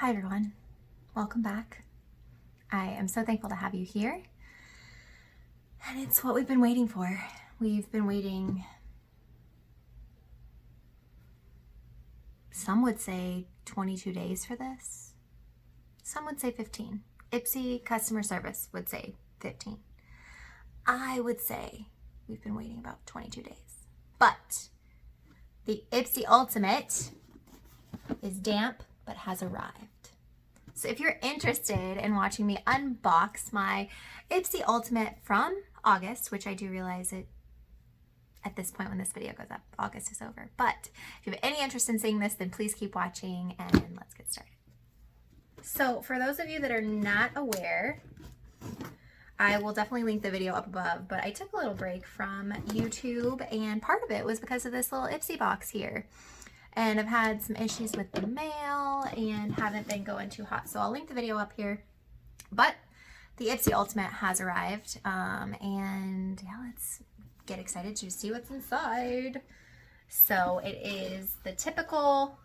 Hi everyone, welcome back. I am so thankful to have you here. And it's what we've been waiting for. We've been waiting, some would say 22 days for this. Some would say 15. Ipsy customer service would say 15. I would say we've been waiting about 22 days. But the Ipsy Ultimate is damp but has arrived. So if you're interested in watching me unbox my Ipsy Ultimate from August, which I do realize it at this point when this video goes up, August is over. But if you have any interest in seeing this, then please keep watching and let's get started. So for those of you that are not aware, I will definitely link the video up above, but I took a little break from YouTube and part of it was because of this little Ipsy box here. And I've had some issues with the mail and haven't been going too hot. So I'll link the video up here. But the Ipsy Ultimate has arrived. And yeah, let's get excited to see what's inside. So it is the typical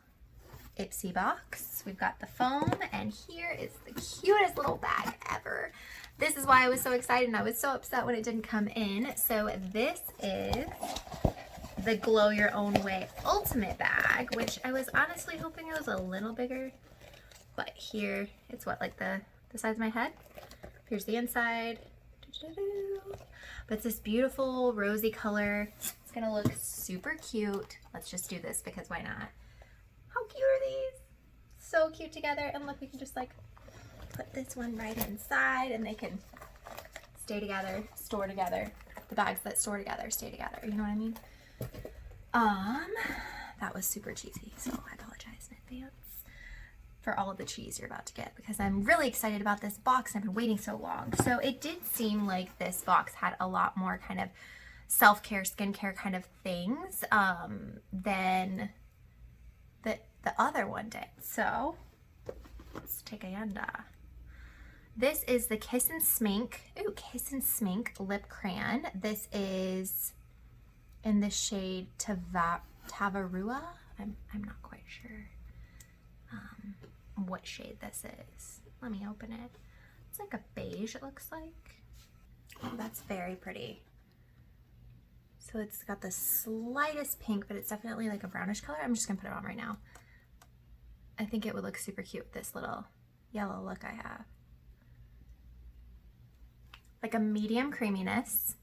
Ipsy box. We've got the foam and here is the cutest little bag ever. This is why I was so excited and I was so upset when it didn't come in. So this is the Glow Your Own Way Ultimate bag, which I was honestly hoping it was a little bigger, but here it's what, like the size of my head. Here's the inside, but it's this beautiful rosy color. It's gonna look super cute. Let's just do this because why not? How cute are these? So cute together. And look, we can just like put this one right inside and they can stay together, store together. The bags that store together stay together, you know what I mean? That was super cheesy, so I apologize in advance for all of the cheese you're about to get because I'm really excited about this box and I've been waiting so long. So it did seem like this box had a lot more kind of self-care, skincare kind of things than the other one did. So let's take a yanda. This is the Kiss and Smink Lip Crayon. This is in the shade Tavarua. I'm not quite sure what shade this is. Let me open it. It's like a beige, it looks like. Oh, that's very pretty. So it's got the slightest pink, but it's definitely like a brownish color. I'm just gonna put it on right now. I think it would look super cute with this little yellow look I have. Like a medium creaminess,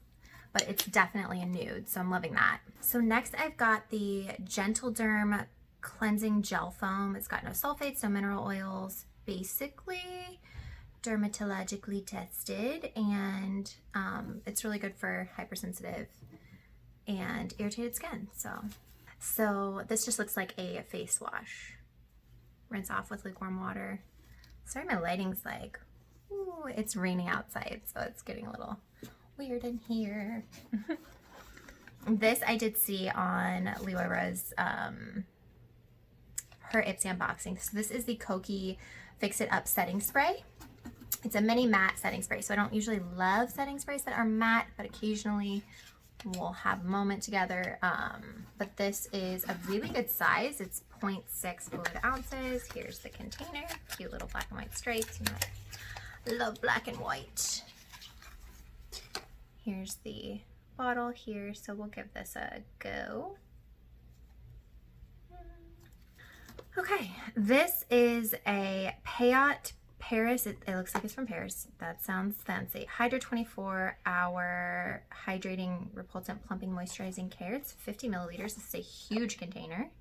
but it's definitely a nude, so I'm loving that. So next I've got the Gentle Derm Cleansing Gel Foam. It's got no sulfates, no mineral oils, basically dermatologically tested, and it's really good for hypersensitive and irritated skin. So this just looks like a face wash. Rinse off with lukewarm water. Sorry, my lighting's like, ooh, it's raining outside, so it's getting a little weird in here. This I did see on Leora's her Ipsy unboxing. So this is the Koki Fix It Up setting spray. It's a mini matte setting spray. So I don't usually love setting sprays that are matte, but occasionally we'll have a moment together. But this is a really good size. It's 0.6 fluid ounces. Here's the container. Cute little black and white stripes. You know, I love black and white. Here's the bottle here, so we'll give this a go. Okay, this is a Payot Paris. It looks like it's from Paris. That sounds fancy. Hydra 24-hour hydrating, repulsant, plumping, moisturizing care. It's 50 milliliters. This is a huge container,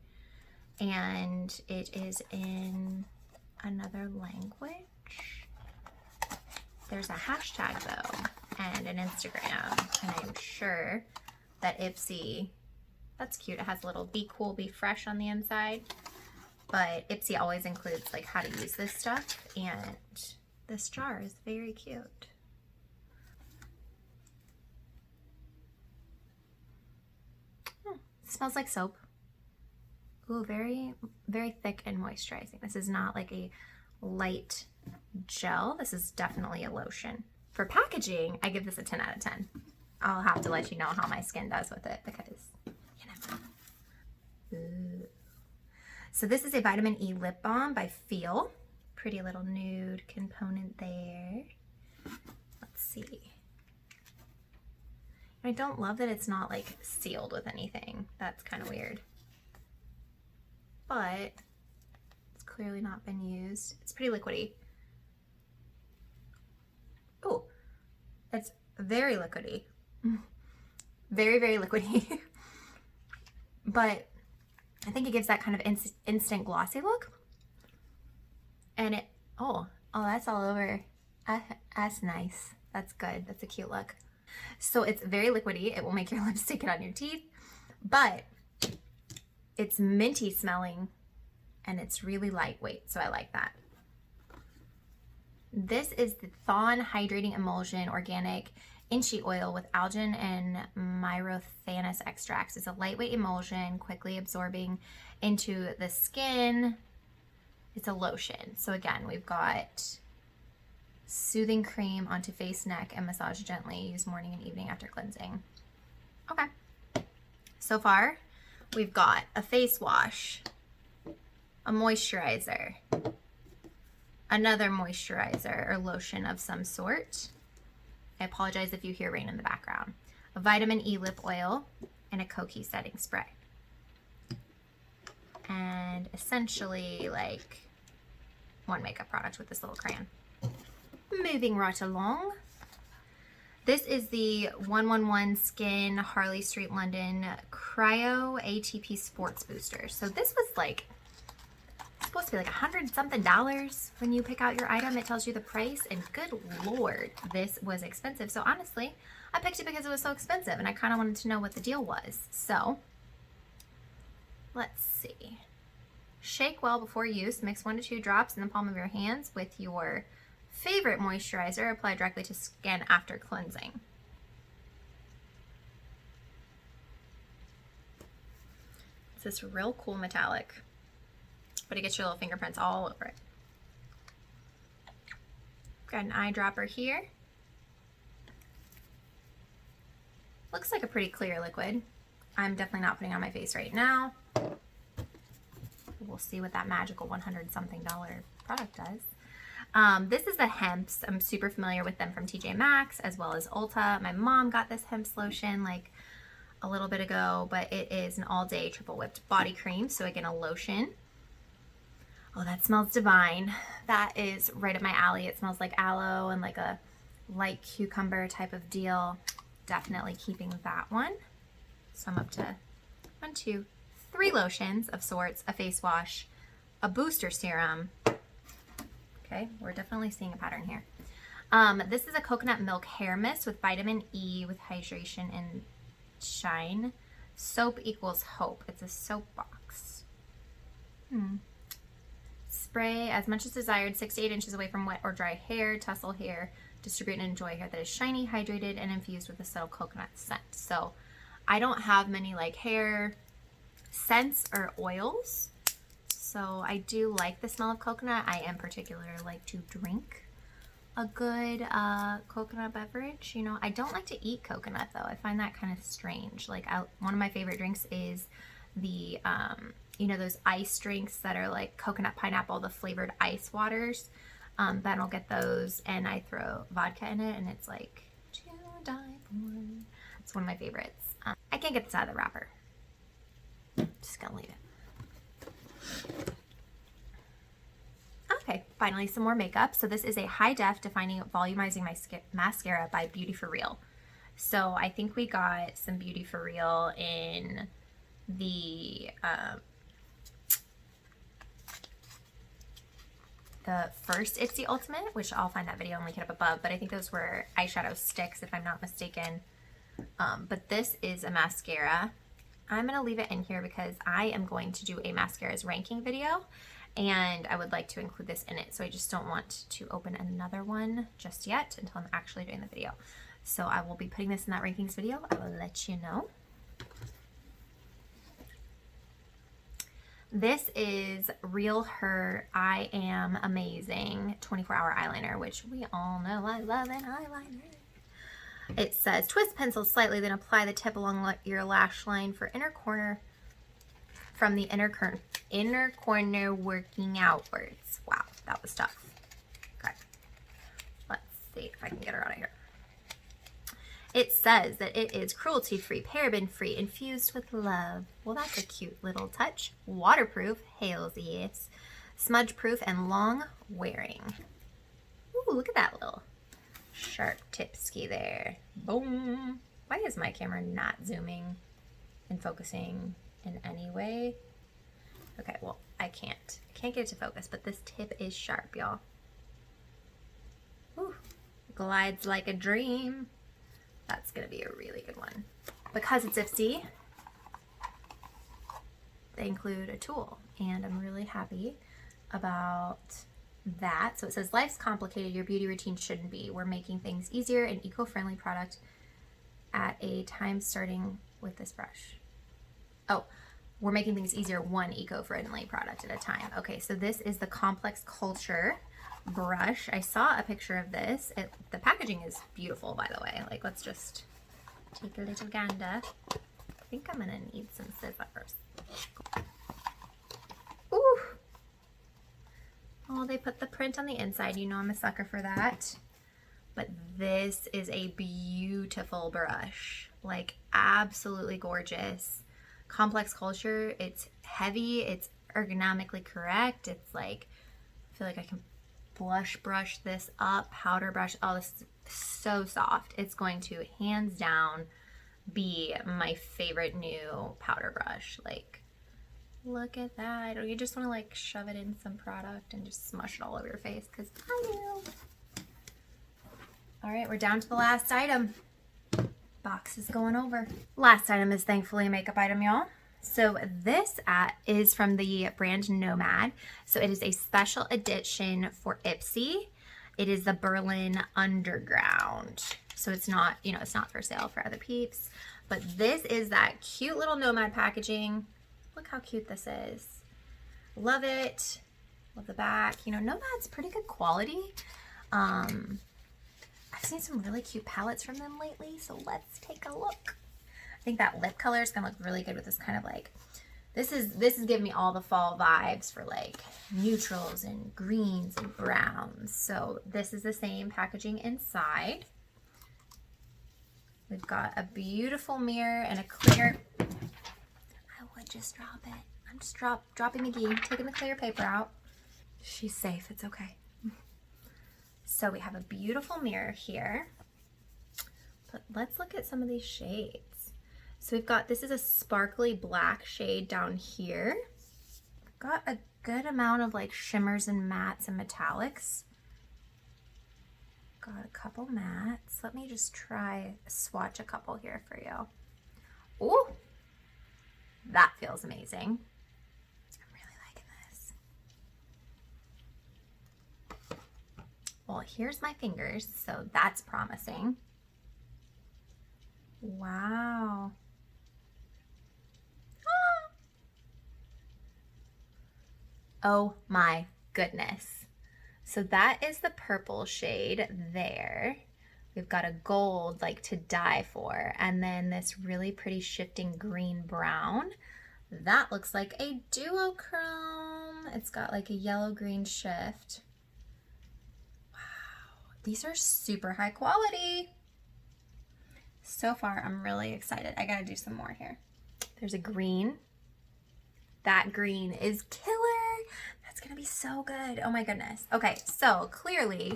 and it is in another language. There's a hashtag though, and an Instagram, and I'm sure that Ipsy, that's cute. It has a little be cool, be fresh on the inside, but Ipsy always includes like how to use this stuff, and this jar is very cute. It smells like soap. Ooh, very, very thick and moisturizing. This is not like a light gel. This is definitely a lotion. For packaging, I give this a 10 out of 10. I'll have to let you know how my skin does with it because, you know. Ooh. So this is a vitamin E lip balm by Feel. Pretty little nude component there. Let's see. I don't love that it's not like sealed with anything. That's kind of weird. But it's clearly not been used. It's pretty liquidy. Oh, it's very liquidy. Very, very liquidy. But I think it gives that kind of instant glossy look. And it, oh, that's all over. That's nice. That's good. That's a cute look. So it's very liquidy. It will make your lips stick it on your teeth, but it's minty smelling and it's really lightweight. So I like that. This is the Thon Hydrating Emulsion Organic Inchi Oil with algin and myrothanus extracts. It's a lightweight emulsion, quickly absorbing into the skin. It's a lotion. So again, we've got soothing cream onto face, neck, and massage gently. Use morning and evening after cleansing. Okay. So far, we've got a face wash, a moisturizer, another moisturizer or lotion of some sort. I apologize if you hear rain in the background. A vitamin E lip oil and a Koki setting spray. And essentially like one makeup product with this little crayon. Moving right along. This is the 111 Skin Harley Street London Cryo ATP Sports Booster. So this was like supposed to be like $100 something when you pick out your item. It tells you the price, and good lord, this was expensive. So honestly, I picked it because it was so expensive and I kind of wanted to know what the deal was. So let's see. Shake well before use. Mix 1 to 2 drops in the palm of your hands with your favorite moisturizer. Apply directly to skin after cleansing. It's this real cool metallic, but it gets your little fingerprints all over it. Got an eyedropper here. Looks like a pretty clear liquid. I'm definitely not putting it on my face right now. We'll see what that magical $100 something product does. This is the Hemp's. I'm super familiar with them from TJ Maxx as well as Ulta. My mom got this Hemp's lotion like a little bit ago, but it is an all-day triple whipped body cream. So again, a lotion. Oh, that smells divine. That is right up my alley. It smells like aloe and like a light cucumber type of deal. Definitely keeping that one. So I'm up to 1, 2, 3 lotions of sorts, a face wash, a booster serum. Okay, we're definitely seeing a pattern here. This is a coconut milk hair mist with vitamin E with hydration and shine. Soap equals hope. It's a soap box. Spray as much as desired, 6 to 8 inches away from wet or dry hair, tussle hair. Distribute and enjoy hair that is shiny, hydrated, and infused with a subtle coconut scent. So I don't have many like hair scents or oils. So I do like the smell of coconut. I am particularly like to drink a good coconut beverage. You know, I don't like to eat coconut though. I find that kind of strange. Like one of my favorite drinks is the, you know, those ice drinks that are like coconut pineapple, the flavored ice waters. Ben will get those and I throw vodka in it and it's like to die for. It's one of my favorites. I can't get this out of the wrapper. Just gonna leave it. Okay, finally some more makeup. So this is a high def defining volumizing mascara by Beauty For Real. So I think we got some Beauty For Real in the first Ipsy Ultimate, which I'll find that video and link it up above, but I think those were eyeshadow sticks if I'm not mistaken. But this is a mascara. I'm going to leave it in here because I am going to do a mascaras ranking video and I would like to include this in it. So I just don't want to open another one just yet until I'm actually doing the video. So I will be putting this in that rankings video. I will let you know. This is Real Her I Am Amazing 24-hour eyeliner, which we all know I love an eyeliner. It says, twist pencil slightly, then apply the tip along your lash line for inner corner from the inner corner working outwards. Wow, that was tough. Okay, let's see if I can get her out of here. It says that it is cruelty-free, paraben-free, infused with love. Well, that's a cute little touch. Waterproof, hails yes. Smudge-proof and long-wearing. Ooh, look at that little sharp tip ski there. Boom. Why is my camera not zooming and focusing in any way? Okay, well, I can't get it to focus, but this tip is sharp, y'all. Ooh, glides like a dream. That's gonna be a really good one. Because it's Ipsy, they include a tool, and I'm really happy about that. So it says, life's complicated, your beauty routine shouldn't be. We're making things easier, an eco-friendly product at a time starting with this brush. Oh, we're making things easier, one eco-friendly product at a time. Okay, so this is the Complex Culture brush. I saw a picture of this. The packaging is beautiful, by the way. Like, let's just take a little gander. I think I'm gonna need some scissors. Ooh. Oh, they put the print on the inside. You know I'm a sucker for that. But this is a beautiful brush. Like, absolutely gorgeous. Complex Culture. It's heavy. It's ergonomically correct. It's like, I feel like I can blush brush this up, powder brush. Oh, this is so soft. It's going to hands down be my favorite new powder brush. Like, look at that. Or you just want to like shove it in some product and just smush it all over your face, because I do. All right, we're down to the last item. Box is going over. Last item is thankfully a makeup item, y'all. So this is from the brand Nomad. So it is a special edition for Ipsy. It is the Berlin Underground. So it's not, you know, it's not for sale for other peeps. But this is that cute little Nomad packaging. Look how cute this is. Love it. Love the back. You know, Nomad's pretty good quality. I've seen some really cute palettes from them lately. So let's take a look. I think that lip color is gonna look really good with this kind of like, this is giving me all the fall vibes for like neutrals and greens and browns. So this is the same packaging inside. We've got a beautiful mirror and a clear, I would just drop it. I'm just dropping McGee, taking the clear paper out. She's safe, it's okay. So we have a beautiful mirror here, but let's look at some of these shades. So we've got, this is a sparkly black shade down here. Got a good amount of like shimmers and mattes and metallics. Got a couple mattes. Let me just try swatch a couple here for you. Ooh, that feels amazing. I'm really liking this. Well, here's my fingers, so that's promising. Wow. Oh my goodness. So that is the purple shade there. We've got a gold like to die for, and then this really pretty shifting green brown. That looks like a duochrome. It's got like a yellow green shift. Wow, these are super high quality. So far, I'm really excited. I gotta do some more here. There's a green. That green is killer. That's gonna be so good. Oh my goodness. Okay, so clearly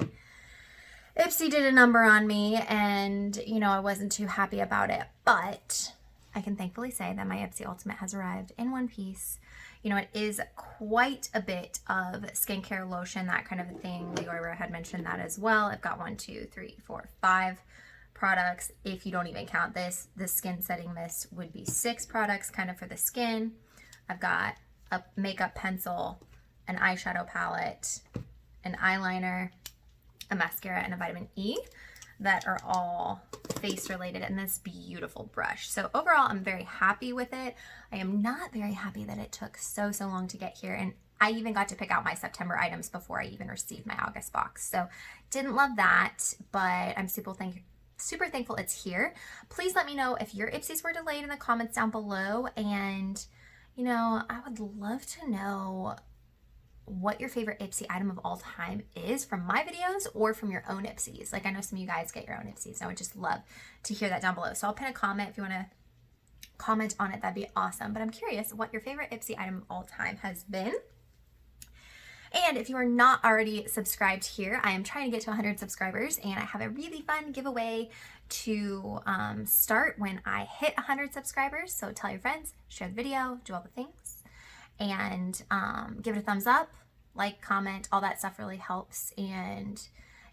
Ipsy did a number on me, and you know, I wasn't too happy about it, but I can thankfully say that my Ipsy Ultimate has arrived in one piece. You know, it is quite a bit of skincare lotion, that kind of a thing. Leora had mentioned that as well. I've got 1, 2, 3, 4, 5 products. If you don't even count this, the skin setting mist would be 6 products kind of for the skin. I've got a makeup pencil, an eyeshadow palette, an eyeliner, a mascara, and a vitamin E that are all face related, and this beautiful brush. So overall, I'm very happy with it. I am not very happy that it took so long to get here, and I even got to pick out my September items before I even received my August box. So didn't love that, but I'm super thankful it's here. Please let me know if your Ipsies were delayed in the comments down below, and You know, I would love to know what your favorite Ipsy item of all time is from my videos or from your own Ipsys. Like I know some of you guys get your own Ipsys, and I would just love to hear that down below. So I'll pin a comment if you want to comment on it. That'd be awesome. But I'm curious what your favorite Ipsy item of all time has been. And if you are not already subscribed here, I am trying to get to 100 subscribers, and I have a really fun giveaway to start when I hit 100 subscribers. So tell your friends, share the video, do all the things, and give it a thumbs up, like, comment, all that stuff really helps. And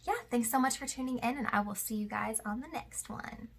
yeah, thanks so much for tuning in, and I will see you guys on the next one.